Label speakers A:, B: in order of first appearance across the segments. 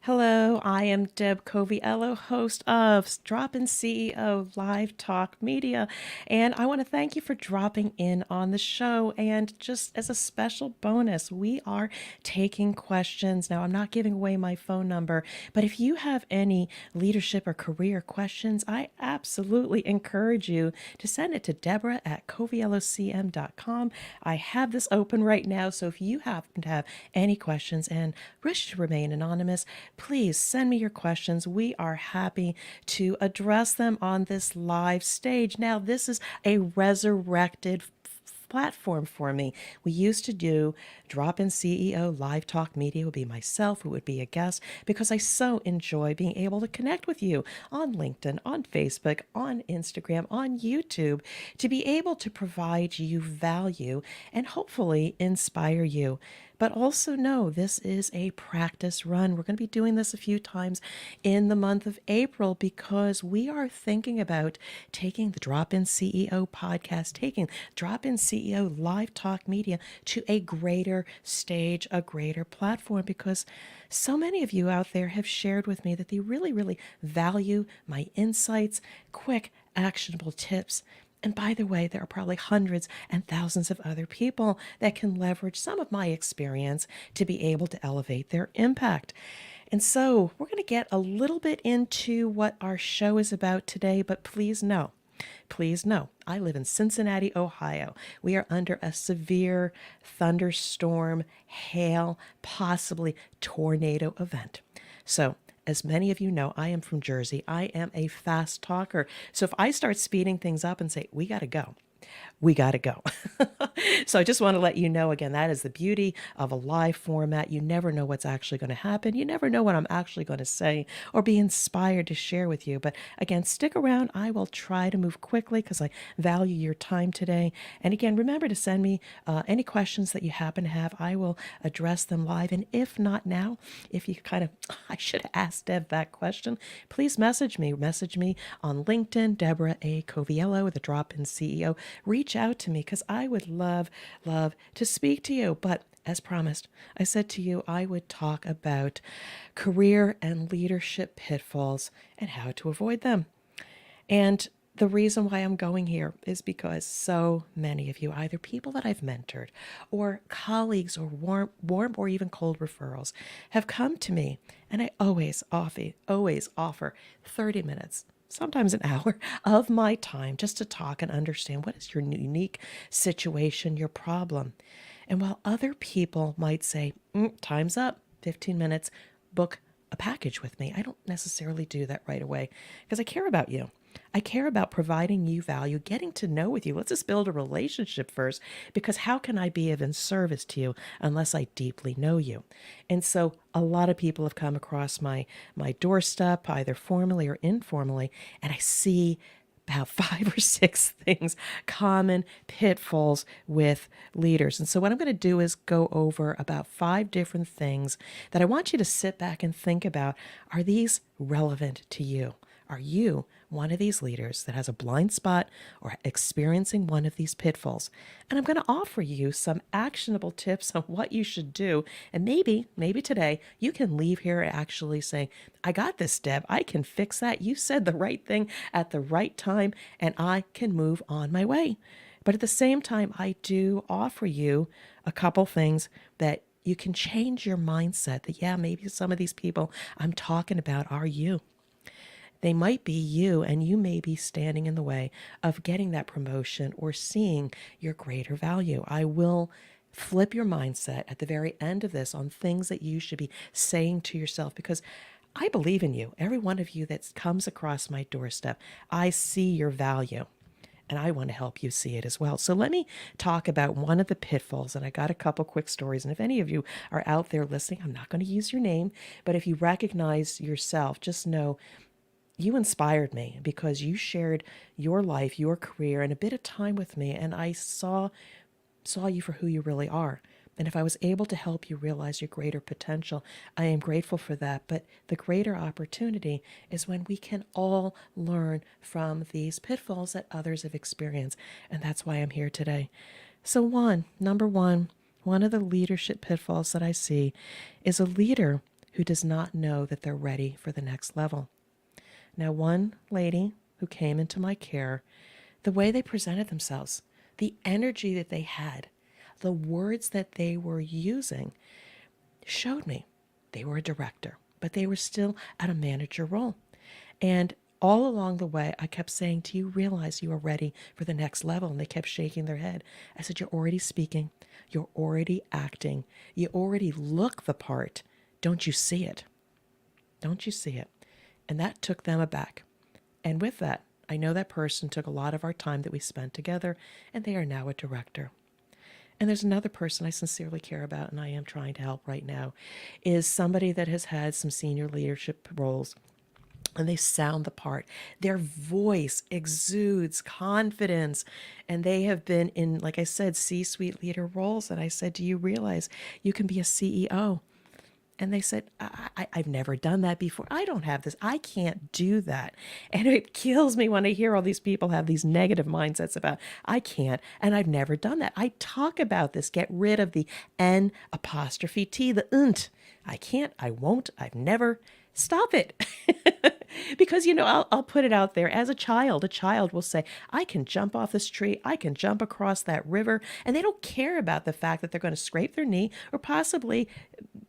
A: Hello, I am Deb Coviello, host of Drop-In CEO Live Talk Media, and I want to thank you for dropping in on the show. And just as a special bonus, we are taking questions. Now, I'm not giving away my phone number, but if you have any leadership or career questions, I absolutely encourage you to send it to Deborah at coviellocm.com. I have this open right now, so if you happen to have any questions and wish to remain anonymous, please send me your questions. We are happy to address them on this live stage. Now, this is a resurrected platform for me. We used to do Drop-In CEO Live Talk Media, would be myself, who would be a guest, because I so enjoy being able to connect with you on LinkedIn, on Facebook, on Instagram, on YouTube, to be able to provide you value and hopefully inspire you. But also know this is a practice run. We're going to be doing this a few times in the month of April because we are thinking about taking the Drop-In CEO podcast, taking Drop-In CEO Live Talk Media to a greater stage, a greater platform, because so many of you out there have shared with me that they really, really value my insights, quick, actionable tips. And by the way, there are probably hundreds and thousands of other people that can leverage some of my experience to be able to elevate their impact. And so we're going to get a little bit into what our show is about today, but please know, I live in Cincinnati, Ohio. We are under a severe thunderstorm, hail, possibly tornado event. So as many of you know, I am from Jersey. I am a fast talker. So if I start speeding things up and say, we got to go, we got to go. So I just want to let you know again, that is the beauty of a live format. You never know what's actually going to happen. You never know what I'm actually going to say or be inspired to share with you. But again, stick around. I will try to move quickly because I value your time today. And again, remember to send me any questions that you happen to have. I will address them live. And if not now, if you kind of, I should have asked Deb that question, please message me. Message me on LinkedIn, Deborah A. Coviello, the Drop-In CEO. Reach out to me because I would love to speak to you. But as promised, I said to you I would talk about career and leadership pitfalls and how to avoid them. And the reason why I'm going here is because so many of you, either people that I've mentored or colleagues or warm or even cold referrals, have come to me, and I always offer 30 minutes, sometimes an hour of my time just to talk and understand what is your unique situation, your problem. And while other people might say, time's up, 15 minutes, book a package with me, I don't necessarily do that right away because I care about you. I care about providing you value, getting to know with you. Let's just build a relationship first, because how can I be of service to you unless I deeply know you? And so a lot of people have come across my doorstep, either formally or informally, and I see about 5 or 6 things, common pitfalls with leaders. And so what I'm going to do is go over about 5 different things that I want you to sit back and think about. Are these relevant to you? Are you one of these leaders that has a blind spot or experiencing one of these pitfalls? And I'm going to offer you some actionable tips on what you should do. And maybe today you can leave here actually saying, I got this, Deb. I can fix that. You said the right thing at the right time, and I can move on my way. But at the same time, I do offer you a couple things that you can change your mindset that, yeah, maybe some of these people I'm talking about are you. They might be you, and you may be standing in the way of getting that promotion or seeing your greater value. I will flip your mindset at the very end of this on things that you should be saying to yourself, because I believe in you. Every one of you that comes across my doorstep, I see your value. And I want to help you see it as well. So let me talk about one of the pitfalls. And I got a couple quick stories. And if any of you are out there listening, I'm not going to use your name, but if you recognize yourself, just know you inspired me because you shared your life, your career, and a bit of time with me, and I saw you for who you really are. And if I was able to help you realize your greater potential, I am grateful for that. But the greater opportunity is when we can all learn from these pitfalls that others have experienced. And that's why I'm here today. So number one of the leadership pitfalls that I see is a leader who does not know that they're ready for the next level. Now, one lady who came into my care, the way they presented themselves, the energy that they had, the words that they were using showed me they were a director, but they were still at a manager role. And all along the way, I kept saying, do you realize you are ready for the next level? And they kept shaking their head. I said, you're already speaking. You're already acting. You already look the part. Don't you see it? Don't you see it? And that took them aback. And with that, I know that person took a lot of our time that we spent together, and they are now a director. And there's another person I sincerely care about, and I am trying to help right now, is somebody that has had some senior leadership roles, and they sound the part. Their voice exudes confidence, and they have been in, like I said, C-suite leader roles. And I said, do you realize you can be a CEO? And they said, I've never done that before. I don't have this. I can't do that. And it kills me when I hear all these people have these negative mindsets about, I can't, and I've never done that. I talk about this. Get rid of the N apostrophe T, the unt. I can't, I won't, I've never. Stop it. Because, I'll put it out there. As a child will say, I can jump off this tree. I can jump across that river. And they don't care about the fact that they're going to scrape their knee or possibly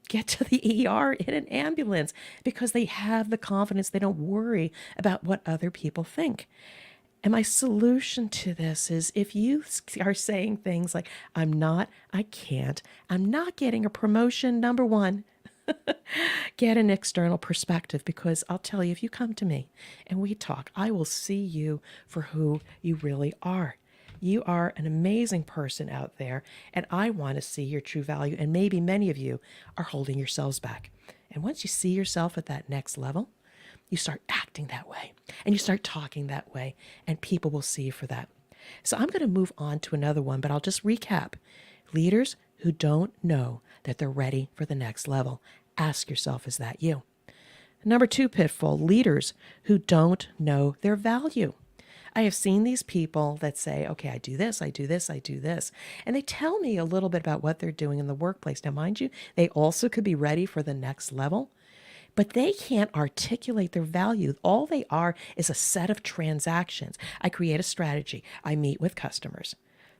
A: get to the ER in an ambulance because they have the confidence. They don't worry about what other people think. And my solution to this is if you are saying things like, I'm not, I can't, I'm not getting a promotion, number one, get an external perspective, because I'll tell you, if you come to me and we talk, I will see you for who you really are. You are an amazing person out there, and I want to see your true value. And maybe many of you are holding yourselves back. And once you see yourself at that next level, you start acting that way and you start talking that way, and people will see you for that. So I'm going to move on to another one, but I'll just recap. Leaders who don't know that they're ready for the next level. Ask yourself, is that you? Number 2 pitfall, leaders who don't know their value. I have seen these people that say, okay, I do this, I do this, I do this. And they tell me a little bit about what they're doing in the workplace. Now, mind you, they also could be ready for the next level, but they can't articulate their value. All they are is a set of transactions. I create a strategy. I meet with customers.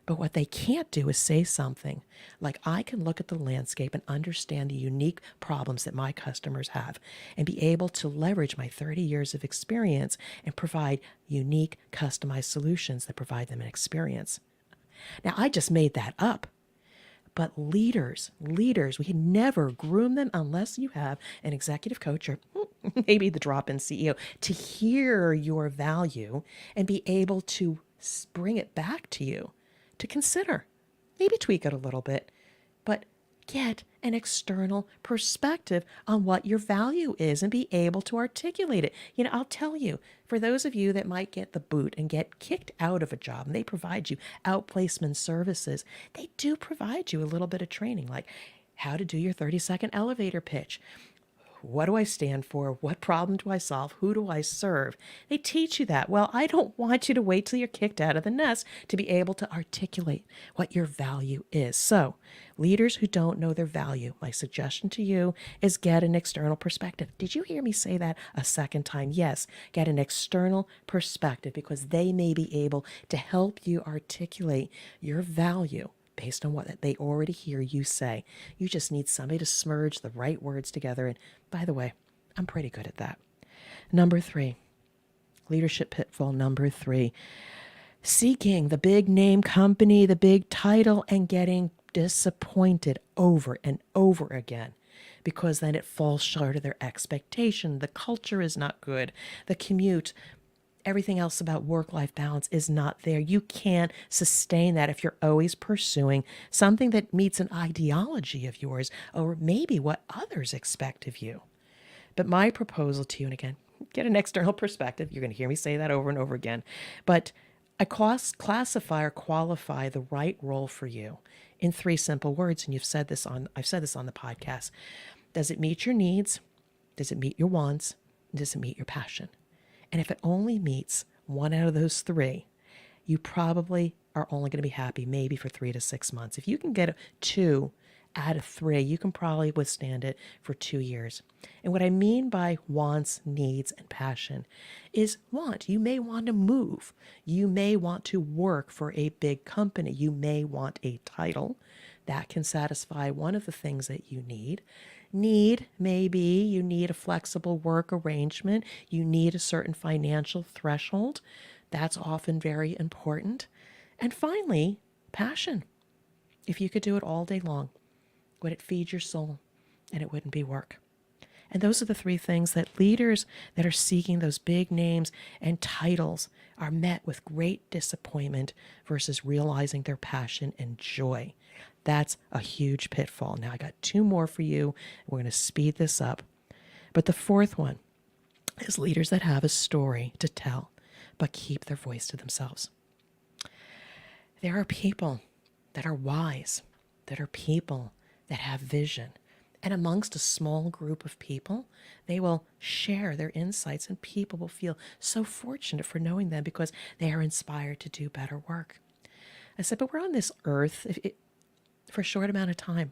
A: But what they can't do is say something like, I can look at the landscape and understand the unique problems that my customers have and be able to leverage my 30 years of experience and provide unique, customized solutions that provide them an experience. Now, I just made that up. But leaders, we can never groom them unless you have an executive coach or maybe the drop-in CEO to hear your value and be able to bring it back to you to consider. Maybe tweak it a little bit, but get an external perspective on what your value is and be able to articulate it. I'll tell you, for those of you that might get the boot and get kicked out of a job and they provide you outplacement services, they do provide you a little bit of training, like how to do your 30-second elevator pitch. What do I stand for? What problem do I solve? Who do I serve? They teach you that. Well, I don't want you to wait till you're kicked out of the nest to be able to articulate what your value is. So, leaders who don't know their value, my suggestion to you is get an external perspective. Did you hear me say that a second time? Yes, get an external perspective, because they may be able to help you articulate your value based on what they already hear you say. You just need somebody to smudge the right words together. And by the way, I'm pretty good at that. Number 3, leadership pitfall number 3, seeking the big name company, the big title, and getting disappointed over and over again, because then it falls short of their expectation. The culture is not good. The commute, everything else about work-life balance is not there. You can't sustain that if you're always pursuing something that meets an ideology of yours or maybe what others expect of you. But my proposal to you, and again, get an external perspective. You're going to hear me say that over and over again. But I classify or qualify the right role for you in 3 simple words. And I've said this on the podcast. Does it meet your needs? Does it meet your wants? Does it meet your passion? And if it only meets one out of those 3, you probably are only going to be happy maybe for 3 to 6 months. If you can get 2 Out of 3, you can probably withstand it for 2 years. And what I mean by wants, needs, and passion is want. You may want to move. You may want to work for a big company. You may want a title. That can satisfy one of the things that you need. Need, maybe you need a flexible work arrangement. You need a certain financial threshold. That's often very important. And finally, passion. If you could do it all day long, would it feed your soul? And it wouldn't be work. And those are the 3 things that leaders that are seeking those big names and titles are met with great disappointment versus realizing their passion and joy. That's a huge pitfall. Now, I got 2 more for you. We're going to speed this up. But the 4th one is leaders that have a story to tell, but keep their voice to themselves. There are people that are wise, that are people that have vision. And amongst a small group of people, they will share their insights, and people will feel so fortunate for knowing them because they are inspired to do better work. I said, but we're on this earth for a short amount of time.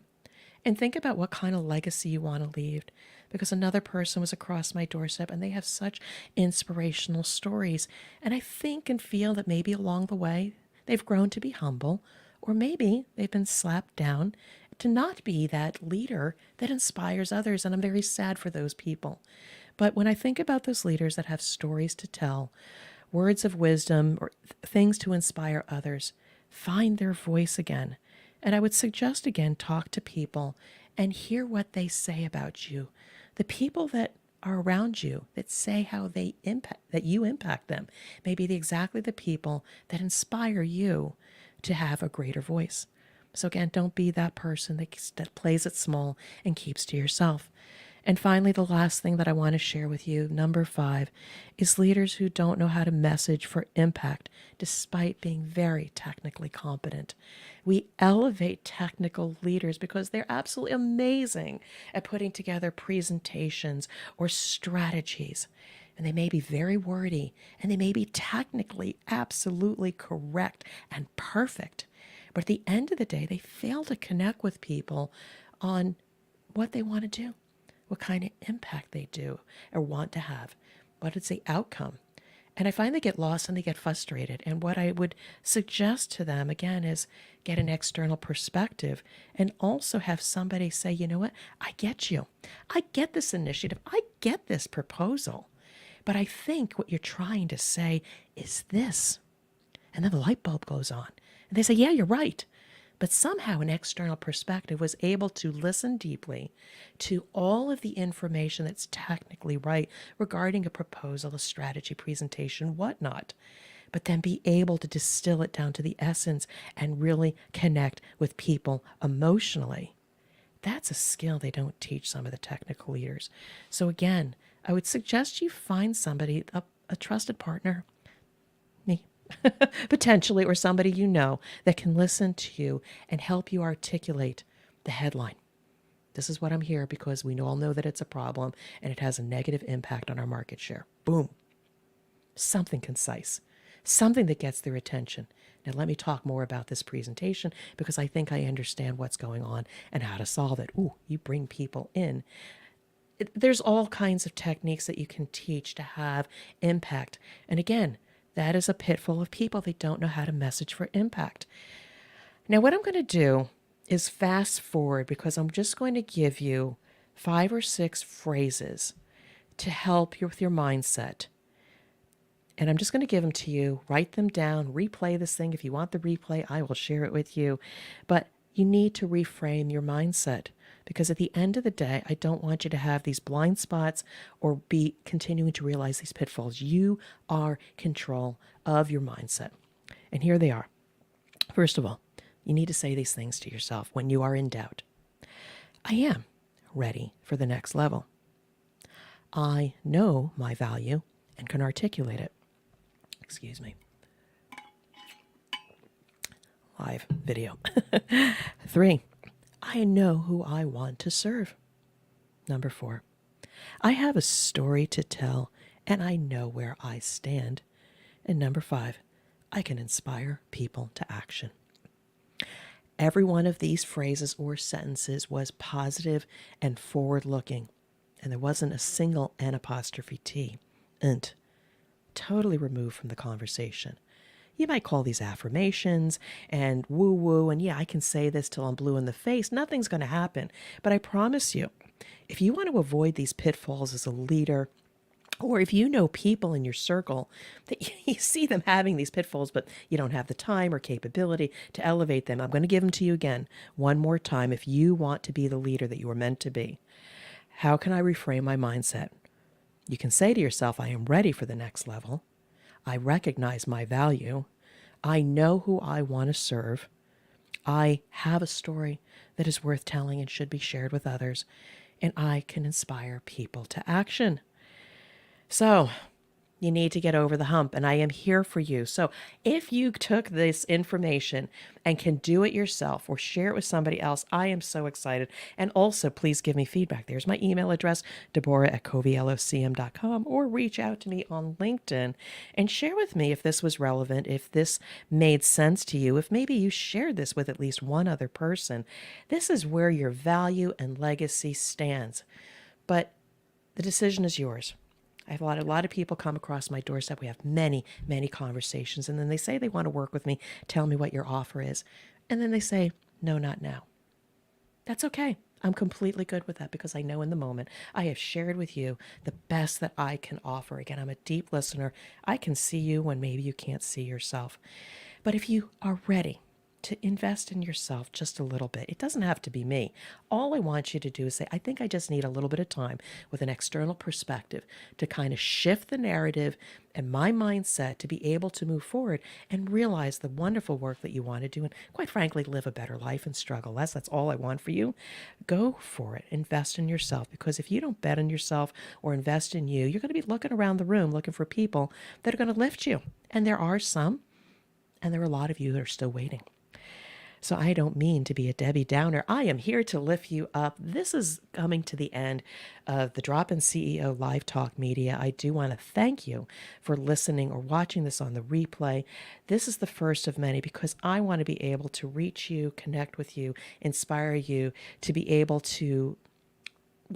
A: And think about what kind of legacy you want to leave, because another person was across my doorstep and they have such inspirational stories. And I think and feel that maybe along the way, they've grown to be humble, or maybe they've been slapped down to not be that leader that inspires others. And I'm very sad for those people. But when I think about those leaders that have stories to tell, words of wisdom, or things to inspire others, find their voice again. And I would suggest again, talk to people and hear what they say about you. The people that are around you that say how they impact, that you impact them, may be exactly the people that inspire you to have a greater voice. So again, don't be that person that plays it small and keeps to yourself. And finally, the last thing that I want to share with you, number 5, is leaders who don't know how to message for impact despite being very technically competent. We elevate technical leaders because they're absolutely amazing at putting together presentations or strategies. And they may be very wordy, and they may be technically absolutely correct and perfect. But at the end of the day, they fail to connect with people on what they want to do, what kind of impact they do or want to have, what is the outcome. And I find they get lost and they get frustrated. And what I would suggest to them, again, is get an external perspective and also have somebody say, you know what, I get you. I get this initiative. I get this proposal. But I think what you're trying to say is this. And then the light bulb goes on. And they say, yeah, you're right. But somehow an external perspective was able to listen deeply to all of the information that's technically right regarding a proposal, a strategy, presentation, whatnot, but then be able to distill it down to the essence and really connect with people emotionally. That's a skill they don't teach some of the technical leaders. So again, I would suggest you find somebody, a trusted partner, me, potentially, or somebody you know that can listen to you and help you articulate the headline. This is what I'm here because we all know that it's a problem and it has a negative impact on our market share. Boom. Something concise, something that gets their attention. Now, let me talk more about this presentation because I think I understand what's going on and how to solve it. Ooh, you bring people in. There's all kinds of techniques that you can teach to have impact. And again, that is a pitfall of people. They don't know how to message for impact. Now, what I'm going to do is fast forward because I'm just going to give you 5 or 6 phrases to help you with your mindset. And I'm just going to give them to you. Write them down. Replay this thing. If you want the replay, I will share it with you. But you need to reframe your mindset. Because at the end of the day, I don't want you to have these blind spots or be continuing to realize these pitfalls. You are control of your mindset. And here they are. First of all, you need to say these things to yourself when you are in doubt. I am ready for the next level. I know my value and can articulate it. Excuse me. Live video. 3. I know who I want to serve. Number 4, I have a story to tell and I know where I stand. And number 5, I can inspire people to action. Every one of these phrases or sentences was positive and forward looking, and there wasn't a single N apostrophe T, nt, totally removed from the conversation. You might call these affirmations and woo woo, and yeah, I can say this till I'm blue in the face. Nothing's going to happen. But I promise you, if you want to avoid these pitfalls as a leader, or if you know people in your circle that you see them having these pitfalls, but you don't have the time or capability to elevate them, I'm going to give them to you again one more time. If you want to be the leader that you were meant to be, how can I reframe my mindset? You can say to yourself, I am ready for the next level. I recognize my value. I know who I want to serve. I have a story that is worth telling and should be shared with others. And I can inspire people to action. So, you need to get over the hump, and I am here for you. So, if you took this information and can do it yourself or share it with somebody else, I am so excited. And also, please give me feedback. There's my email address, Deborah@CoveyLOCM.com, or reach out to me on LinkedIn and share with me if this was relevant, if this made sense to you, if maybe you shared this with at least one other person. This is where your value and legacy stands. But the decision is yours. I have a lot of people come across my doorstep. We have many, many conversations, and then they say they want to work with me. Tell me what your offer is. And then they say, no, not now. That's okay. I'm completely good with that because I know in the moment I have shared with you the best that I can offer. Again, I'm a deep listener. I can see you when maybe you can't see yourself. But if you are ready to invest in yourself just a little bit. It doesn't have to be me. All I want you to do is say, I think I just need a little bit of time with an external perspective to kind of shift the narrative and my mindset to be able to move forward and realize the wonderful work that you want to do and quite frankly, live a better life and struggle less. That's all I want for you. Go for it. Invest in yourself because if you don't bet on yourself or invest in you, you're going to be looking around the room looking for people that are going to lift you. And there are some, and there are a lot of you that are still waiting. So I don't mean to be a Debbie Downer. I am here to lift you up. This is coming to the end of the Drop-In CEO Live Talk Media. I do want to thank you for listening or watching this on the replay. This is the first of many because I want to be able to reach you, connect with you, inspire you to be able to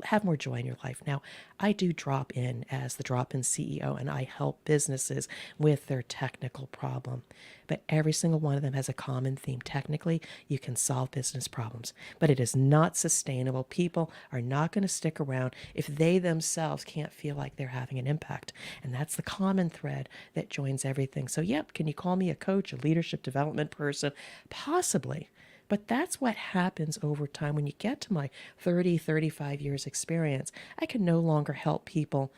A: have more joy in your life. Now, I do drop in as the drop-in CEO and I help businesses with their technical problem. But every single one of them has a common theme. Technically, you can solve business problems, but it is not sustainable. People are not going to stick around if they themselves can't feel like they're having an impact. And that's the common thread that joins everything. So, yep, can you call me a coach, a leadership development person? Possibly. But that's what happens over time. When you get to my 30, 35 years experience, I can no longer help people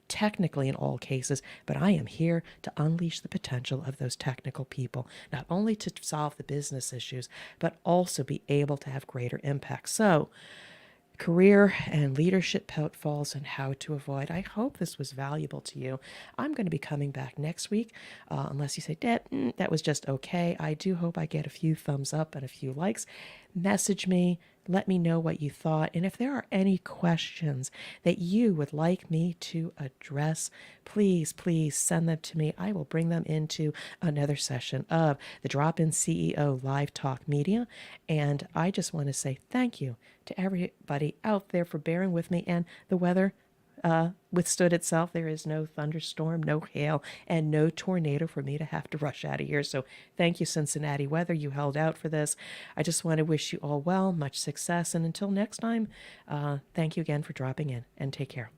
A: technically in all cases, but I am here to unleash the potential of those technical people, not only to solve the business issues, but also be able to have greater impact. So, career and leadership pitfalls and how to avoid. I hope this was valuable to you. I'm going to be coming back next week, unless you say, Deb, that was just okay. I do hope I get a few thumbs up and a few likes. Message me. Let me know what you thought. And if there are any questions that you would like me to address, please, please send them to me. I will bring them into another session of the Drop-In CEO Live Talk Media. And I just want to say thank you to everybody out there for bearing with me. And the weather withstood itself. There is no thunderstorm, no hail, and no tornado for me to have to rush out of here. So thank you, Cincinnati weather. You held out for this. I just want to wish you all well, much success. And until next time, thank you again for dropping in and take care.